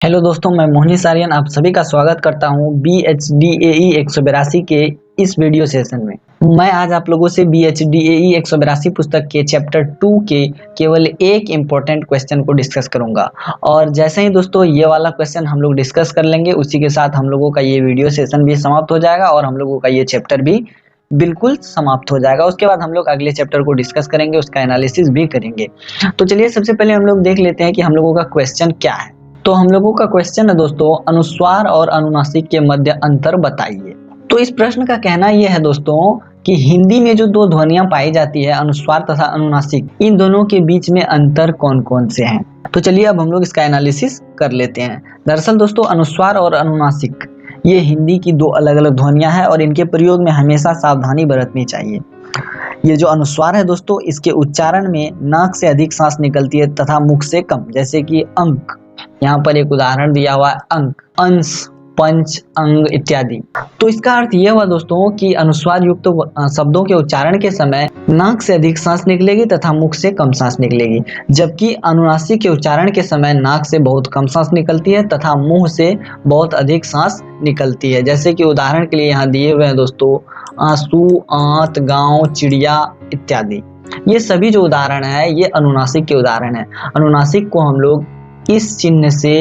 Hello दोस्तों, मैं मोहनीश आर्यन आप सभी का स्वागत करता हूं BHDAE 182 के इस वीडियो सेशन में। मैं आज आप लोगों से BHDAE 182 पुस्तक के चैप्टर 2 के केवल एक इम्पोर्टेंट क्वेश्चन को डिस्कस करूंगा। और जैसे ही दोस्तों ये वाला क्वेश्चन हम लोग डिस्कस कर लेंगे, उसी के साथ हम लोगों का ये वीडियो सेशन भी समाप्त हो जाएगा और हम लोगों का ये चैप्टर भी बिल्कुल समाप्त हो जाएगा। उसके बाद हम लोग अगले चैप्टर को डिस्कस करेंगे, उसका एनालिसिस भी करेंगे। तो चलिए सबसे पहले हम लोग देख लेते हैं कि हम लोगों का क्वेश्चन क्या है। तो हम लोगों का क्वेश्चन है दोस्तों, अनुस्वार और अनुनासिक के मध्य अंतर बताइए। तो इस प्रश्न का कहना यह है दोस्तों कि हिंदी में जो दो ध्वनियां पाई जाती है, अनुस्वार तथा अनुनासिक, इन दोनों के बीच में अंतर कौन कौन से हैं। तो चलिए अब हम लोग इसका एनालिसिस कर लेते हैं। दरअसल दोस्तों, अनुस्वार और अनुनासिक ये हिंदी की दो अलग अलग ध्वनियां हैं और इनके प्रयोग में हमेशा सावधानी बरतनी चाहिए। ये जो अनुस्वार है दोस्तों, इसके उच्चारण में नाक से अधिक सांस निकलती है तथा मुख से कम, जैसे कि अंक, यहाँ पर एक उदाहरण दिया हुआ है अंक, अंश, पंच, अंग इत्यादि। तो इसका अर्थ यह हुआ दोस्तों कि अनुस्वार युक्त शब्दों के उच्चारण के समय नाक से अधिक सांस निकलेगी तथा मुख से कम सांस निकलेगी, जबकि अनुनासिक के उच्चारण के समय नाक से बहुत कम सांस निकलती है तथा मुंह से बहुत अधिक सांस निकलती है। जैसे कि उदाहरण के लिए यहाँ दिए हुए हैं दोस्तों, आंसू, आंत, गांव, चिड़िया इत्यादि। ये सभी जो उदाहरण है ये अनुनासिक के उदाहरण है। अनुनासिक को हम लोग इस चिन्ह से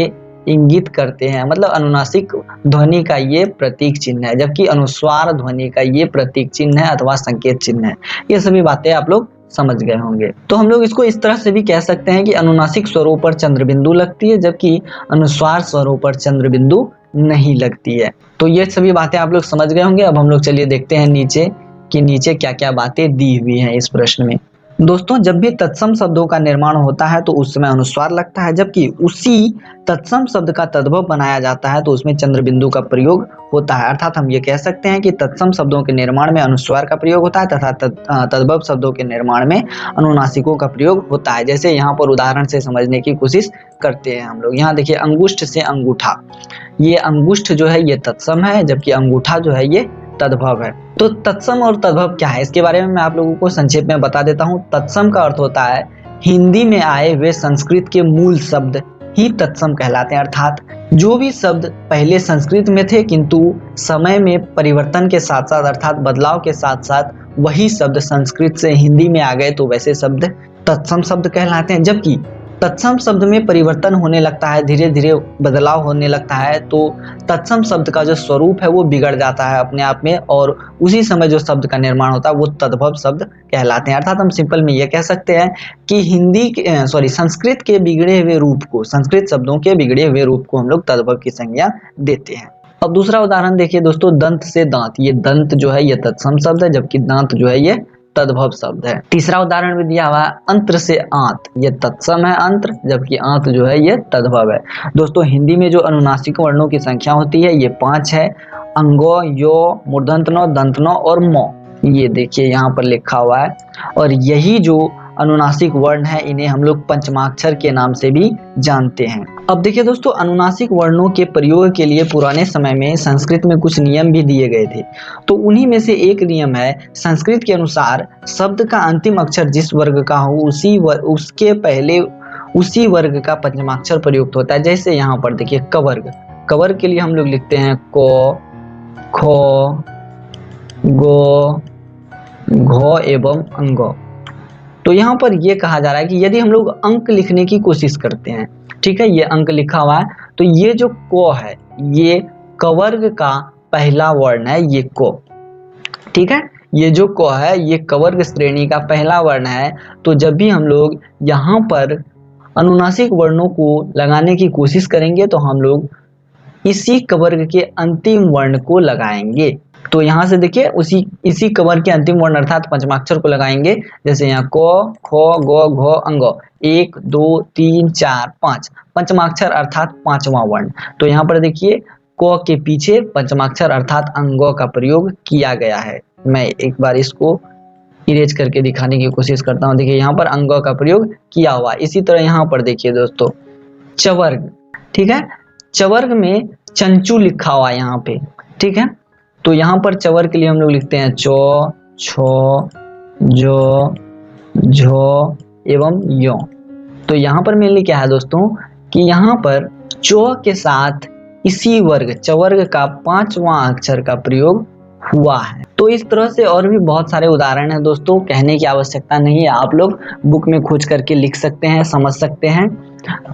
इंगित करते हैं, मतलब अनुनासिक ध्वनि का ये प्रतीक चिन्ह है, जबकि अनुस्वार ध्वनि का ये प्रतीक चिन्ह है अथवा संकेत चिन्ह है। ये सभी बातें आप लोग समझ गए होंगे। तो हम लोग इसको इस तरह से भी कह सकते हैं कि अनुनासिक स्वरों पर चंद्रबिंदु लगती है, जबकि अनुस्वार स्वरों पर चंद्रबिंदु नहीं लगती है। तो ये सभी बातें आप लोग समझ गए होंगे। अब हम लोग चलिए देखते हैं नीचे क्या क्या बातें दी हुई हैं इस प्रश्न में। दोस्तों, जब भी तत्सम शब्दों का निर्माण होता है तो उस समय अनुस्वार लगता है, जबकि उसी तत्सम शब्द का तद्भव बनाया जाता है तो उसमें चंद्रबिंदु का प्रयोग होता है। अर्थात हम ये कह सकते हैं कि तत्सम शब्दों के निर्माण में अनुस्वार का प्रयोग होता है तथा तद्भव शब्दों के निर्माण में अनुनासिकों का प्रयोग होता है। जैसे यहाँ पर उदाहरण से समझने की कोशिश करते हैं हम लोग। यहाँ देखिए, अंगुष्ठ से अंगूठा, ये अंगुष्ठ जो है ये तत्सम है, जबकि अंगूठा जो है ये तद्भव है। तो तत्सम और तद्भव क्या है, इसके बारे में मैं आप लोगों को संक्षेप में बता देता हूँ। तत्सम का अर्थ होता है हिंदी में आए हुए संस्कृत के मूल शब्द ही तत्सम कहलाते हैं। अर्थात जो भी शब्द पहले संस्कृत में थे किंतु समय में परिवर्तन के साथ साथ, अर्थात बदलाव के साथ साथ वही शब्द संस्कृत से हिंदी में आ गए तो वैसे शब्द तत्सम शब्द कहलाते हैं। जबकि तत्सम शब्द में परिवर्तन होने लगता है, धीरे धीरे बदलाव होने लगता है, तो तत्सम शब्द का जो स्वरूप है वो बिगड़ जाता है अपने आप में, और उसी समय जो शब्द का निर्माण होता है वो तद्भव शब्द कहलाते हैं। अर्थात हम सिंपल में ये कह सकते हैं कि संस्कृत के बिगड़े हुए रूप को, संस्कृत शब्दों के बिगड़े हुए रूप को हम लोग तद्भव की संज्ञा देते हैं। अब दूसरा उदाहरण देखिए दोस्तों, दंत से दांत, ये दंत जो है ये तत्सम शब्द है, जबकि दांत जो है ये तद्भव शब्द है। तीसरा उदाहरण भी दिया हुआ है, अंत्र से आंत, ये तत्सम है अंत्र, जबकि आंत जो है ये तद्भव है। दोस्तों, हिंदी में जो अनुनासिक वर्णों की संख्या होती है ये 5 है, अंगो, यो, मूर्धन्त न, दंत न और मो, ये देखिए यहाँ पर लिखा हुआ है। और यही जो अनुनासिक वर्ण है इन्हें हम लोग पंचमाक्षर के नाम से भी जानते हैं। अब देखिए दोस्तों, अनुनासिक वर्णों के प्रयोग के लिए पुराने समय में संस्कृत में कुछ नियम भी दिए गए थे। तो उन्हीं में से एक नियम है, संस्कृत के अनुसार शब्द का अंतिम अक्षर जिस वर्ग का हो उसके पहले उसी वर्ग का पंचमाक्षर प्रयुक्त होता है। जैसे यहाँ पर देखिए कवर्ग, कवर्ग के लिए हम लोग लिखते हैं को, खो, गो, घो एवं अंगो। तो यहाँ पर ये कहा जा रहा है कि यदि हम लोग अंक लिखने की कोशिश करते हैं, ठीक है, ये अंक लिखा हुआ है, तो ये जो को है ये कवर्ग का पहला वर्ण है, ये को, ठीक है, ये जो को है ये कवर्ग श्रेणी का पहला वर्ण है। तो जब भी हम लोग यहाँ पर अनुनासिक वर्णों को लगाने की कोशिश करेंगे तो हम लोग इसी कवर्ग के अंतिम वर्ण को लगाएंगे। तो यहाँ से देखिए इसी कवर्ग के अंतिम वर्ण अर्थात पंचमाक्षर को लगाएंगे। जैसे यहाँ को, खो, गो, घो, अंगो, 1 2 3 4 5, पंचमाक्षर अर्थात 5वां वर्ण। तो यहाँ पर देखिए को के पीछे पंचमाक्षर अर्थात अंगो का प्रयोग किया गया है। मैं एक बार इसको इरेज करके दिखाने की कोशिश करता हूँ। देखिए यहाँ पर अंगो का प्रयोग किया हुआ। इसी तरह यहाँ पर देखिए दोस्तों चवर्ग, ठीक है, चवर्ग में चंचू लिखा हुआ यहाँ पे, ठीक है। तो यहाँ पर चवर के लिए हम लोग लिखते हैं चो, छो, जो, झो एवं यो। तो यहाँ पर मेनली क्या है दोस्तों कि यहाँ पर च के साथ इसी वर्ग चवर्ग का 5वां अक्षर का प्रयोग हुआ है। तो इस तरह से और भी बहुत सारे उदाहरण हैं दोस्तों, कहने की आवश्यकता नहीं है, आप लोग बुक में खोज करके लिख सकते हैं, समझ सकते हैं।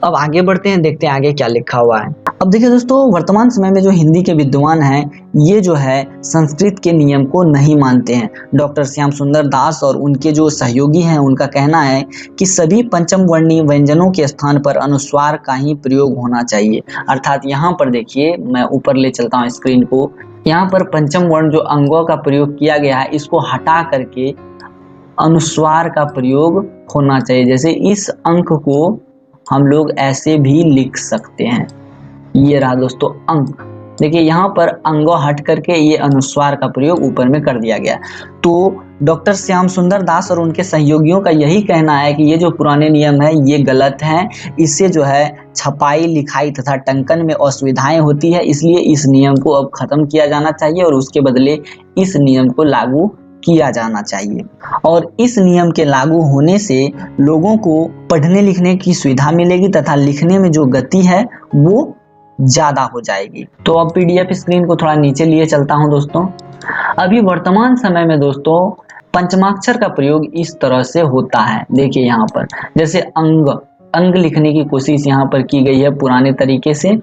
अब आगे बढ़ते हैं, देखते हैं आगे क्या लिखा हुआ है। अब देखिए दोस्तों, वर्तमान समय में जो हिंदी के विद्वान हैं ये जो है संस्कृत के नियम को नहीं मानते हैं। डॉक्टर श्याम सुंदर दास और उनके जो सहयोगी हैं उनका कहना है कि सभी पंचम वर्णीय व्यंजनों के स्थान पर अनुस्वार का ही प्रयोग होना चाहिए। अर्थात यहाँ पर देखिए, मैं ऊपर ले चलता हूँ स्क्रीन को, यहाँ पर पंचम वर्ण जो अंगों का प्रयोग किया गया है इसको हटा करके अनुस्वार का प्रयोग होना चाहिए। जैसे इस अंक को हम लोग ऐसे भी लिख सकते हैं, ये रहा दोस्तों अंक। देखिए यहाँ पर अंगों हट करके ये अनुस्वार का प्रयोग ऊपर में कर दिया गया। तो डॉक्टर श्याम सुंदर दास और उनके सहयोगियों का यही कहना है कि ये जो पुराने नियम है ये गलत है, इससे जो है छपाई लिखाई तथा टंकन में असुविधाएं होती है, इसलिए इस नियम को अब खत्म किया जाना चाहिए और उसके बदले इस नियम को लागू किया जाना चाहिए। और इस नियम के लागू होने से लोगों को पढ़ने लिखने की सुविधा मिलेगी तथा लिखने में जो गति है वो ज्यादा हो जाएगी। तो अब पीडीएफ स्क्रीन को थोड़ा नीचे लिए चलता हूं दोस्तों। अभी वर्तमान समय में दोस्तों पंचमाक्षर का प्रयोग इस तरह से होता है। देखिए यहाँ पर जैसे अंग लिखने की कोशिश यहाँ पर की गई है पुराने तरीके से,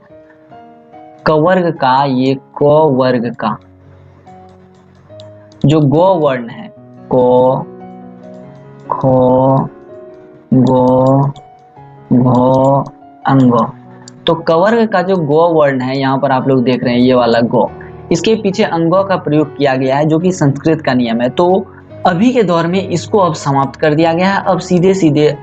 कवर्ग का ये क वर्ग का जो गो वर्ण है, को, खो, गो, घो, अंगो, तो कवर्ग का जो गो वर्ण है यहाँ पर आप लोग देख रहे हैं ये वाला गो, इसके पीछे अंगों का प्रयोग किया गया है जो कि संस्कृत का नियम है। तो अभी के दौर में इसको अब समाप्त कर दिया गया है। अब सीधे सीधे अ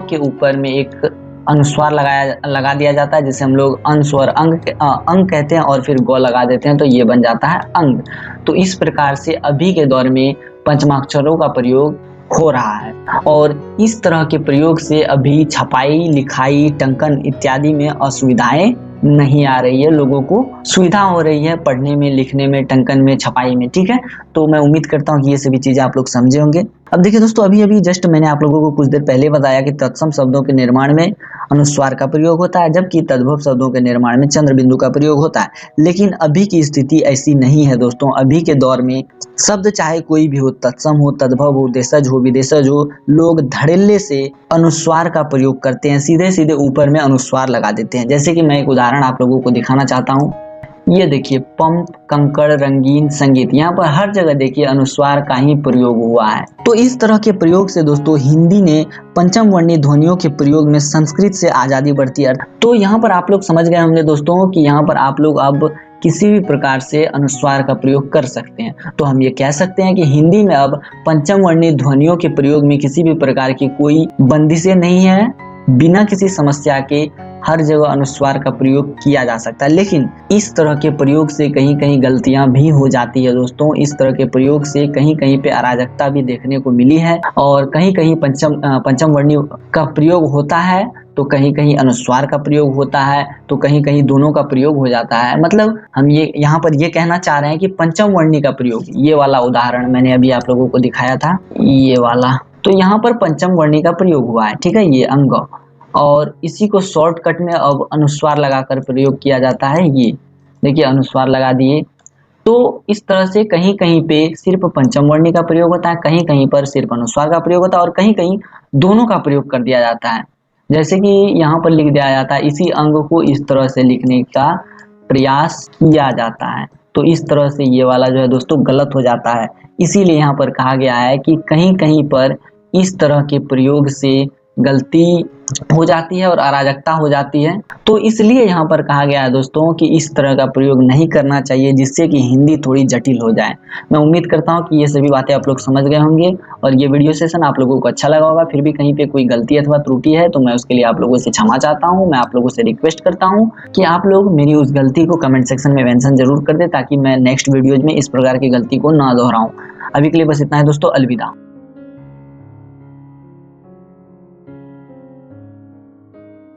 के ऊपर में एक अनुस्वार लगा दिया जाता है, जिसे हम लोग अंस्वर अंग कहते हैं और फिर गो लगा देते हैं, तो ये बन जाता है अंग। तो इस प्रकार से अभी के दौर में पंचमाक्षरों का प्रयोग हो रहा है और इस तरह के प्रयोग से अभी छपाई लिखाई टंकन इत्यादि में असुविधाएं नहीं आ रही है, लोगों को सुविधा हो रही है पढ़ने में लिखने में टंकन में छपाई में। ठीक है, तो मैं उम्मीद करता हूँ कि ये सभी चीजें आप लोग समझे होंगे। अब देखिए दोस्तों, अभी जस्ट मैंने आप लोगों को कुछ देर पहले बताया कि तत्सम शब्दों के निर्माण में अनुस्वार का प्रयोग होता है, जबकि तद्भव शब्दों के निर्माण में चंद्र बिंदु का प्रयोग होता है। लेकिन अभी की स्थिति ऐसी नहीं है दोस्तों। अभी के दौर में शब्द चाहे कोई भी हो, तत्सम हो, तद्भव हो, देशज हो, विदेशज हो, लोग धड़ल्ले से अनुस्वार का प्रयोग करते हैं, सीधे सीधे ऊपर में अनुस्वार लगा देते हैं। जैसे कि मैं एक उदाहरण आप लोगों को दिखाना चाहता हूँ। ये देखिए पंप, कंकड़, रंगीन, संगीत, यहाँ पर हर जगह देखिए अनुस्वार का ही प्रयोग हुआ है। तो इस तरह के प्रयोग से दोस्तों हिंदी ने पंचम वर्णीय ध्वनियों के प्रयोग में संस्कृत से आजादी बढ़ती है। तो यहाँ पर आप लोग समझ गए होंगे दोस्तों कि यहाँ पर आप लोग अब किसी भी प्रकार से अनुस्वार का प्रयोग कर सकते हैं। तो हम ये कह सकते हैं कि हिंदी में अब पंचम वर्णीय ध्वनियों के प्रयोग में किसी भी प्रकार की कोई बंदिशें नहीं है, बिना किसी समस्या के हर जगह अनुस्वार का प्रयोग किया जा सकता है। लेकिन इस तरह के प्रयोग से कहीं कहीं गलतियां भी हो जाती है दोस्तों। इस तरह के प्रयोग से कहीं कहीं पे अराजकता भी देखने को मिली है और कहीं कहीं पंचम वर्णीय का प्रयोग होता है तो कहीं कहीं अनुस्वार का प्रयोग होता है तो कहीं कहीं दोनों का प्रयोग हो जाता है। मतलब हम ये यहाँ पर ये कहना चाह रहे हैं कि पंचम वर्णीय का प्रयोग, ये वाला उदाहरण मैंने अभी आप लोगों को दिखाया था, ये वाला, तो यहाँ पर पंचम वर्णीय का प्रयोग हुआ है। ठीक है, ये अंग, और इसी को शॉर्टकट में अब अनुस्वार लगाकर प्रयोग किया जाता है। ये देखिए अनुस्वार लगा दिए। तो इस तरह से कहीं कहीं पे सिर्फ पंचम वर्णीय का प्रयोग होता है, कहीं कहीं पर सिर्फ अनुस्वार का प्रयोग होता है और कहीं कहीं दोनों का प्रयोग कर दिया जाता है। जैसे कि यहाँ पर लिख दिया जाता है, इसी अंग को इस तरह से लिखने का प्रयास किया जाता है। तो इस तरह से ये वाला जो है दोस्तों गलत हो जाता है। इसीलिए यहाँ पर कहा गया है कि कहीं कहीं पर इस तरह के प्रयोग से गलती हो जाती है और अराजकता हो जाती है। तो इसलिए यहाँ पर कहा गया है दोस्तों कि इस तरह का प्रयोग नहीं करना चाहिए, जिससे कि हिंदी थोड़ी जटिल हो जाए। मैं उम्मीद करता हूँ कि ये सभी बातें आप लोग समझ गए होंगे और ये वीडियो सेशन आप लोगों को अच्छा लगा होगा। फिर भी कहीं पे कोई गलती अथवा त्रुटि है तो मैं उसके लिए आप लोगों से क्षमा चाहता हूँ। मैं आप लोगों से रिक्वेस्ट करता हूँ कि आप लोग मेरी उस गलती को कमेंट सेक्शन में मेंशन जरूर कर दे, ताकि मैं नेक्स्ट वीडियोज में इस प्रकार की गलती को ना दोहराऊं। अभी के लिए बस इतना है दोस्तों, अलविदा।